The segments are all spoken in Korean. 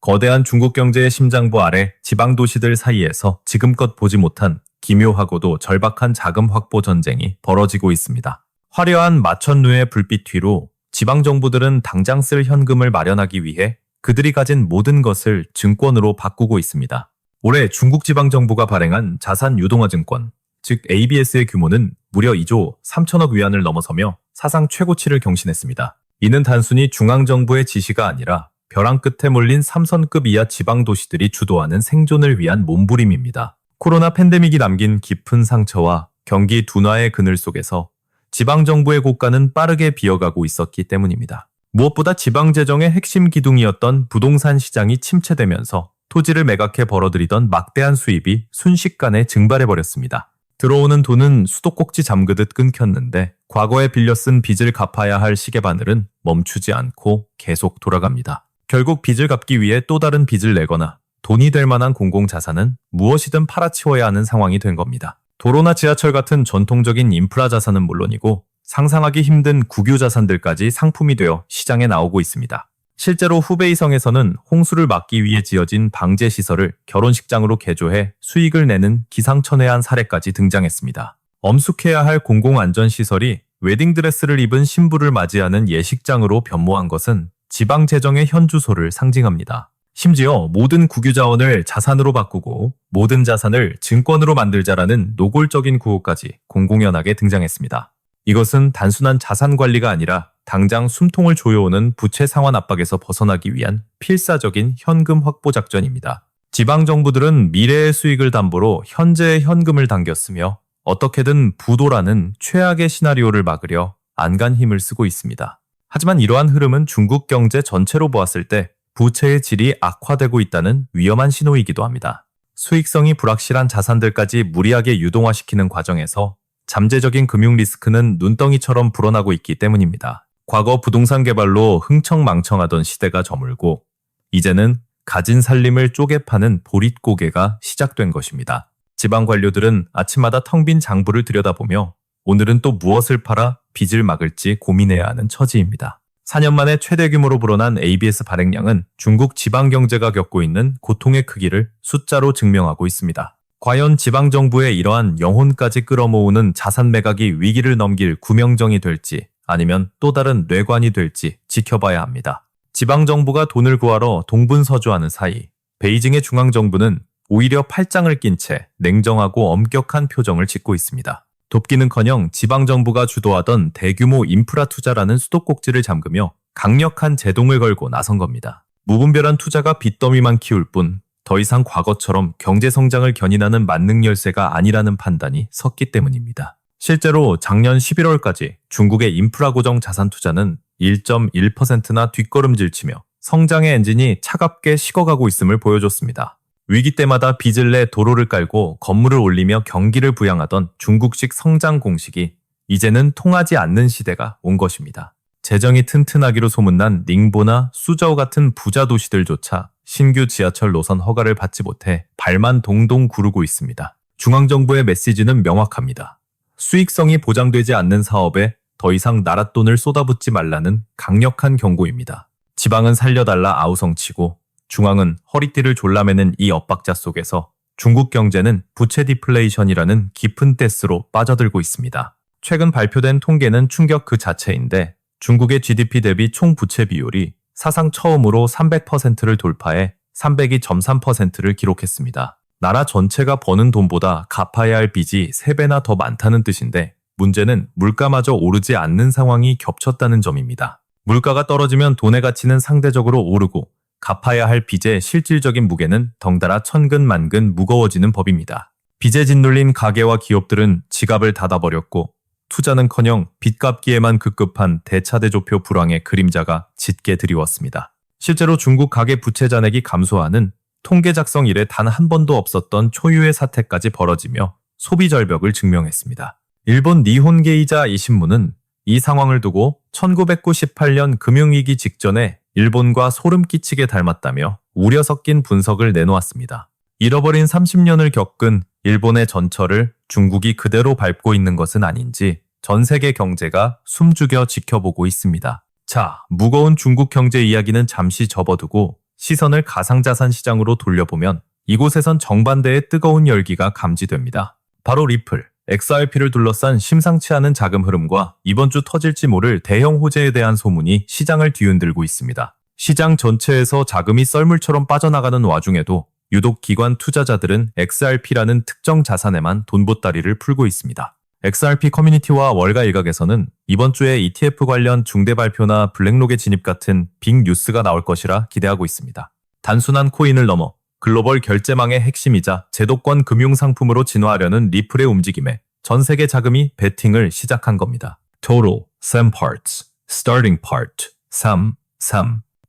거대한 중국 경제의 심장부 아래 지방 도시들 사이에서 지금껏 보지 못한 기묘하고도 절박한 자금 확보 전쟁이 벌어지고 있습니다. 화려한 마천루의 불빛 뒤로 지방 정부들은 당장 쓸 현금을 마련하기 위해 그들이 가진 모든 것을 증권으로 바꾸고 있습니다. 올해 중국 지방정부가 발행한 자산 유동화 증권, 즉 ABS의 규모는 무려 2조 3천억 위안을 넘어서며 사상 최고치를 경신했습니다. 이는 단순히 중앙정부의 지시가 아니라 벼랑 끝에 몰린 3선급 이하 지방도시들이 주도하는 생존을 위한 몸부림입니다. 코로나 팬데믹이 남긴 깊은 상처와 경기 둔화의 그늘 속에서 지방정부의 고가는 빠르게 비어가고 있었기 때문입니다. 무엇보다 지방재정의 핵심 기둥이었던 부동산 시장이 침체되면서 토지를 매각해 벌어들이던 막대한 수입이 순식간에 증발해버렸습니다. 들어오는 돈은 수도꼭지 잠그듯 끊겼는데 과거에 빌려 쓴 빚을 갚아야 할 시계바늘은 멈추지 않고 계속 돌아갑니다. 결국 빚을 갚기 위해 또 다른 빚을 내거나 돈이 될 만한 공공자산은 무엇이든 팔아치워야 하는 상황이 된 겁니다. 도로나 지하철 같은 전통적인 인프라 자산은 물론이고 상상하기 힘든 국유 자산들까지 상품이 되어 시장에 나오고 있습니다. 실제로 후베이성에서는 홍수를 막기 위해 지어진 방제시설을 결혼식장으로 개조해 수익을 내는 기상천외한 사례까지 등장했습니다. 엄숙해야 할 공공안전시설이 웨딩드레스를 입은 신부를 맞이하는 예식장으로 변모한 것은 지방재정의 현주소를 상징합니다. 심지어 모든 국유자원을 자산으로 바꾸고 모든 자산을 증권으로 만들자라는 노골적인 구호까지 공공연하게 등장했습니다. 이것은 단순한 자산 관리가 아니라 당장 숨통을 조여오는 부채 상환 압박에서 벗어나기 위한 필사적인 현금 확보 작전입니다. 지방정부들은 미래의 수익을 담보로 현재의 현금을 당겼으며 어떻게든 부도라는 최악의 시나리오를 막으려 안간 힘을 쓰고 있습니다. 하지만 이러한 흐름은 중국 경제 전체로 보았을 때 부채의 질이 악화되고 있다는 위험한 신호이기도 합니다. 수익성이 불확실한 자산들까지 무리하게 유동화시키는 과정에서 잠재적인 금융 리스크는 눈덩이처럼 불어나고 있기 때문입니다. 과거 부동산 개발로 흥청망청하던 시대가 저물고 이제는 가진 살림을 쪼개 파는 보릿고개가 시작된 것입니다. 지방 관료들은 아침마다 텅 빈 장부를 들여다보며 오늘은 또 무엇을 팔아 빚을 막을지 고민해야 하는 처지입니다. 4년 만에 최대 규모로 불어난 ABS 발행량은 중국 지방 경제가 겪고 있는 고통의 크기를 숫자로 증명하고 있습니다. 과연 지방정부의 이러한 영혼까지 끌어모으는 자산 매각이 위기를 넘길 구명정이 될지 아니면 또 다른 뇌관이 될지 지켜봐야 합니다. 지방정부가 돈을 구하러 동분서주하는 사이 베이징의 중앙정부는 오히려 팔짱을 낀 채 냉정하고 엄격한 표정을 짓고 있습니다. 돕기는커녕 지방정부가 주도하던 대규모 인프라 투자라는 수도꼭지를 잠그며 강력한 제동을 걸고 나선 겁니다. 무분별한 투자가 빚더미만 키울 뿐 더 이상 과거처럼 경제성장을 견인하는 만능 열쇠가 아니라는 판단이 섰기 때문입니다. 실제로 작년 11월까지 중국의 인프라 고정 자산 투자는 1.1%나 뒷걸음질치며 성장의 엔진이 차갑게 식어가고 있음을 보여줬습니다. 위기 때마다 빚을 내 도로를 깔고 건물을 올리며 경기를 부양하던 중국식 성장 공식이 이제는 통하지 않는 시대가 온 것입니다. 재정이 튼튼하기로 소문난 닝보나 수저우 같은 부자 도시들조차 신규 지하철 노선 허가를 받지 못해 발만 동동 구르고 있습니다. 중앙정부의 메시지는 명확합니다. 수익성이 보장되지 않는 사업에 더 이상 나랏돈을 쏟아붓지 말라는 강력한 경고입니다. 지방은 살려달라 아우성치고 중앙은 허리띠를 졸라매는 이 엇박자 속에서 중국 경제는 부채 디플레이션이라는 깊은 떼스로 빠져들고 있습니다. 최근 발표된 통계는 충격 그 자체인데 중국의 GDP 대비 총 부채 비율이 사상 처음으로 300%를 돌파해 302.3%를 기록했습니다. 나라 전체가 버는 돈보다 갚아야 할 빚이 3배나 더 많다는 뜻인데 문제는 물가마저 오르지 않는 상황이 겹쳤다는 점입니다. 물가가 떨어지면 돈의 가치는 상대적으로 오르고 갚아야 할 빚의 실질적인 무게는 덩달아 천근만근 무거워지는 법입니다. 빚에 짓눌린 가게와 기업들은 지갑을 닫아버렸고 투자는커녕 빚 갚기에만 급급한 대차대조표 불황의 그림자가 짙게 드리웠습니다. 실제로 중국 가계 부채 잔액이 감소하는 통계 작성 이래 단 한 번도 없었던 초유의 사태까지 벌어지며 소비 절벽을 증명했습니다. 일본 니혼게이자 이 신문은 이 상황을 두고 1998년 금융위기 직전에 일본과 소름 끼치게 닮았다며 우려 섞인 분석을 내놓았습니다. 잃어버린 30년을 겪은 일본의 전철을 중국이 그대로 밟고 있는 것은 아닌지 전 세계 경제가 숨죽여 지켜보고 있습니다. 자, 무거운 중국 경제 이야기는 잠시 접어두고 시선을 가상자산 시장으로 돌려보면 이곳에선 정반대의 뜨거운 열기가 감지됩니다. 바로 리플, XRP를 둘러싼 심상치 않은 자금 흐름과 이번 주 터질지 모를 대형 호재에 대한 소문이 시장을 뒤흔들고 있습니다. 시장 전체에서 자금이 썰물처럼 빠져나가는 와중에도 유독 기관 투자자들은 XRP라는 특정 자산에만 돈보따리를 풀고 있습니다. XRP 커뮤니티와 월가 일각에서는 이번 주에 ETF 관련 중대 발표나 블랙록의 진입 같은 빅 뉴스가 나올 것이라 기대하고 있습니다. 단순한 코인을 넘어 글로벌 결제망의 핵심이자 제도권 금융상품으로 진화하려는 리플의 움직임에 전 세계 자금이 베팅을 시작한 겁니다. Total, Sum Parts, Starting Part, 3,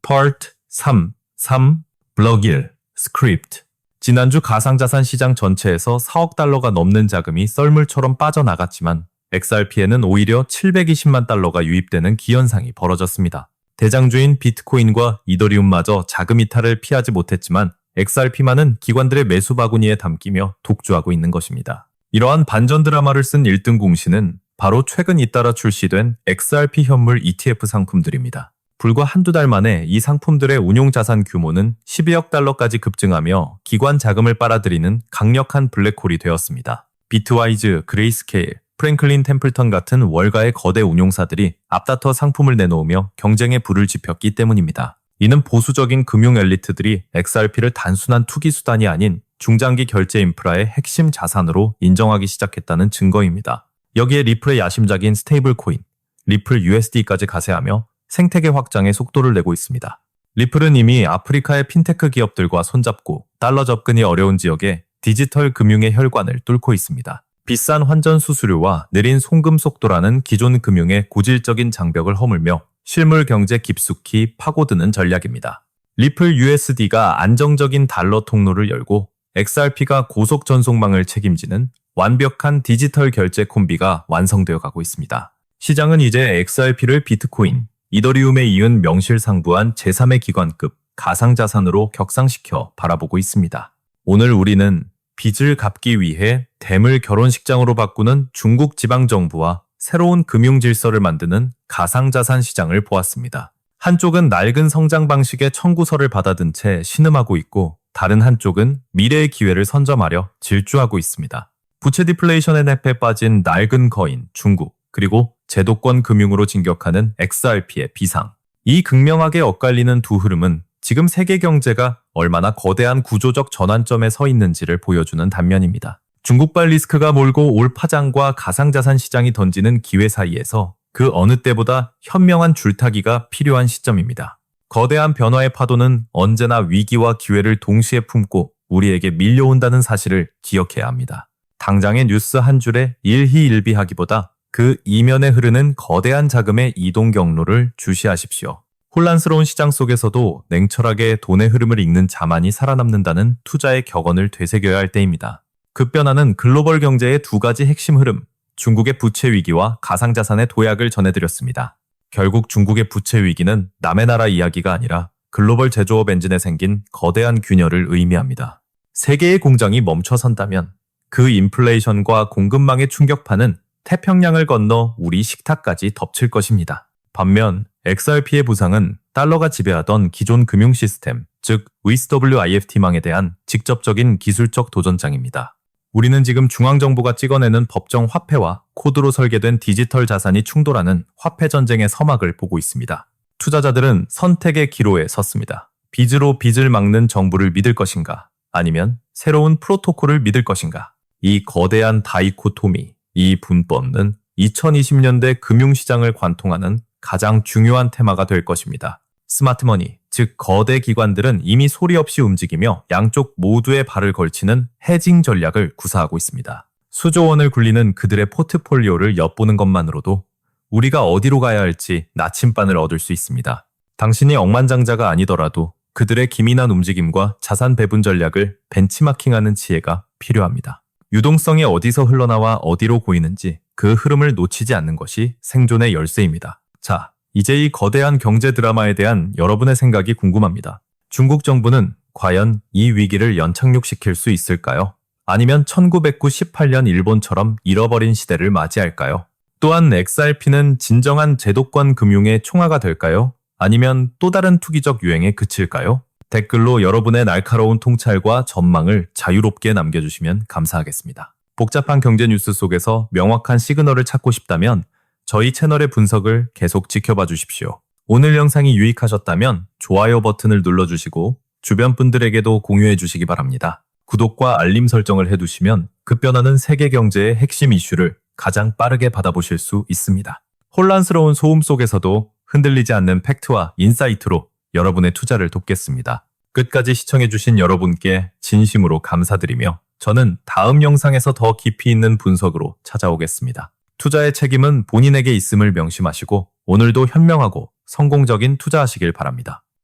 Part, 3, 블럭 1, Script. 지난주 가상자산 시장 전체에서 4억 달러가 넘는 자금이 썰물처럼 빠져나갔지만 XRP에는 오히려 720만 달러가 유입되는 기현상이 벌어졌습니다. 대장주인 비트코인과 이더리움마저 자금 이탈을 피하지 못했지만 XRP만은 기관들의 매수 바구니에 담기며 독주하고 있는 것입니다. 이러한 반전 드라마를 쓴 1등 공신은 바로 최근 잇따라 출시된 XRP 현물 ETF 상품들입니다. 불과 한두 달 만에 이 상품들의 운용자산 규모는 12억 달러까지 급증하며 기관 자금을 빨아들이는 강력한 블랙홀이 되었습니다. 비트와이즈, 그레이스케일, 프랭클린 템플턴 같은 월가의 거대 운용사들이 앞다퉈 상품을 내놓으며 경쟁에 불을 지폈기 때문입니다. 이는 보수적인 금융 엘리트들이 XRP를 단순한 투기 수단이 아닌 중장기 결제 인프라의 핵심 자산으로 인정하기 시작했다는 증거입니다. 여기에 리플의 야심작인 스테이블 코인, 리플 USD까지 가세하며 생태계 확장에 속도를 내고 있습니다. 리플은 이미 아프리카의 핀테크 기업들과 손잡고 달러 접근이 어려운 지역에 디지털 금융의 혈관을 뚫고 있습니다. 비싼 환전 수수료와 느린 송금 속도라는 기존 금융의 고질적인 장벽을 허물며 실물 경제 깊숙이 파고드는 전략입니다. 리플 USD가 안정적인 달러 통로를 열고 XRP가 고속 전송망을 책임지는 완벽한 디지털 결제 콤비가 완성되어 가고 있습니다. 시장은 이제 XRP를 비트코인, 이더리움에 이은 명실상부한 제3의 기관급 가상자산으로 격상시켜 바라보고 있습니다. 오늘 우리는 빚을 갚기 위해 댐을 결혼식장으로 바꾸는 중국 지방정부와 새로운 금융질서를 만드는 가상자산 시장을 보았습니다. 한쪽은 낡은 성장 방식의 청구서를 받아든 채 신음하고 있고 다른 한쪽은 미래의 기회를 선점하려 질주하고 있습니다. 부채 디플레이션의 늪에 빠진 낡은 거인 중국, 그리고 제도권 금융으로 진격하는 XRP의 비상. 이 극명하게 엇갈리는 두 흐름은 지금 세계 경제가 얼마나 거대한 구조적 전환점에 서 있는지를 보여주는 단면입니다. 중국발 리스크가 몰고 올 파장과 가상자산 시장이 던지는 기회 사이에서 그 어느 때보다 현명한 줄타기가 필요한 시점입니다. 거대한 변화의 파도는 언제나 위기와 기회를 동시에 품고 우리에게 밀려온다는 사실을 기억해야 합니다. 당장의 뉴스 한 줄에 일희일비하기보다 그 이면에 흐르는 거대한 자금의 이동 경로를 주시하십시오. 혼란스러운 시장 속에서도 냉철하게 돈의 흐름을 읽는 자만이 살아남는다는 투자의 격언을 되새겨야 할 때입니다. 급변하는 글로벌 경제의 두 가지 핵심 흐름, 중국의 부채 위기와 가상자산의 도약을 전해드렸습니다. 결국 중국의 부채 위기는 남의 나라 이야기가 아니라 글로벌 제조업 엔진에 생긴 거대한 균열을 의미합니다. 세계의 공장이 멈춰선다면 그 인플레이션과 공급망의 충격파는 태평양을 건너 우리 식탁까지 덮칠 것입니다. 반면 XRP의 부상은 달러가 지배하던 기존 금융 시스템, 즉 WISWIFT망에 대한 직접적인 기술적 도전장입니다. 우리는 지금 중앙정부가 찍어내는 법정 화폐와 코드로 설계된 디지털 자산이 충돌하는 화폐 전쟁의 서막을 보고 있습니다. 투자자들은 선택의 기로에 섰습니다. 빚으로 빚을 막는 정부를 믿을 것인가? 아니면 새로운 프로토콜을 믿을 것인가? 이 거대한 다이코토미, 이 분법은 2020년대 금융시장을 관통하는 가장 중요한 테마가 될 것입니다. 스마트머니, 즉 거대 기관들은 이미 소리 없이 움직이며 양쪽 모두의 발을 걸치는 헤징 전략을 구사하고 있습니다. 수조 원을 굴리는 그들의 포트폴리오를 엿보는 것만으로도 우리가 어디로 가야 할지 나침반을 얻을 수 있습니다. 당신이 억만장자가 아니더라도 그들의 기민한 움직임과 자산 배분 전략을 벤치마킹하는 지혜가 필요합니다. 유동성이 어디서 흘러나와 어디로 고이는지 그 흐름을 놓치지 않는 것이 생존의 열쇠입니다. 자, 이제 이 거대한 경제 드라마에 대한 여러분의 생각이 궁금합니다. 중국 정부는 과연 이 위기를 연착륙시킬 수 있을까요? 아니면 1998년 일본처럼 잃어버린 시대를 맞이할까요? 또한 XRP는 진정한 제도권 금융의 총화가 될까요? 아니면 또 다른 투기적 유행에 그칠까요? 댓글로 여러분의 날카로운 통찰과 전망을 자유롭게 남겨주시면 감사하겠습니다. 복잡한 경제 뉴스 속에서 명확한 시그널을 찾고 싶다면 저희 채널의 분석을 계속 지켜봐 주십시오. 오늘 영상이 유익하셨다면 좋아요 버튼을 눌러주시고 주변 분들에게도 공유해 주시기 바랍니다. 구독과 알림 설정을 해두시면 급변하는 세계 경제의 핵심 이슈를 가장 빠르게 받아보실 수 있습니다. 혼란스러운 소음 속에서도 흔들리지 않는 팩트와 인사이트로 여러분의 투자를 돕겠습니다. 끝까지 시청해주신 여러분께 진심으로 감사드리며 저는 다음 영상에서 더 깊이 있는 분석으로 찾아오겠습니다. 투자의 책임은 본인에게 있음을 명심하시고 오늘도 현명하고 성공적인 투자하시길 바랍니다.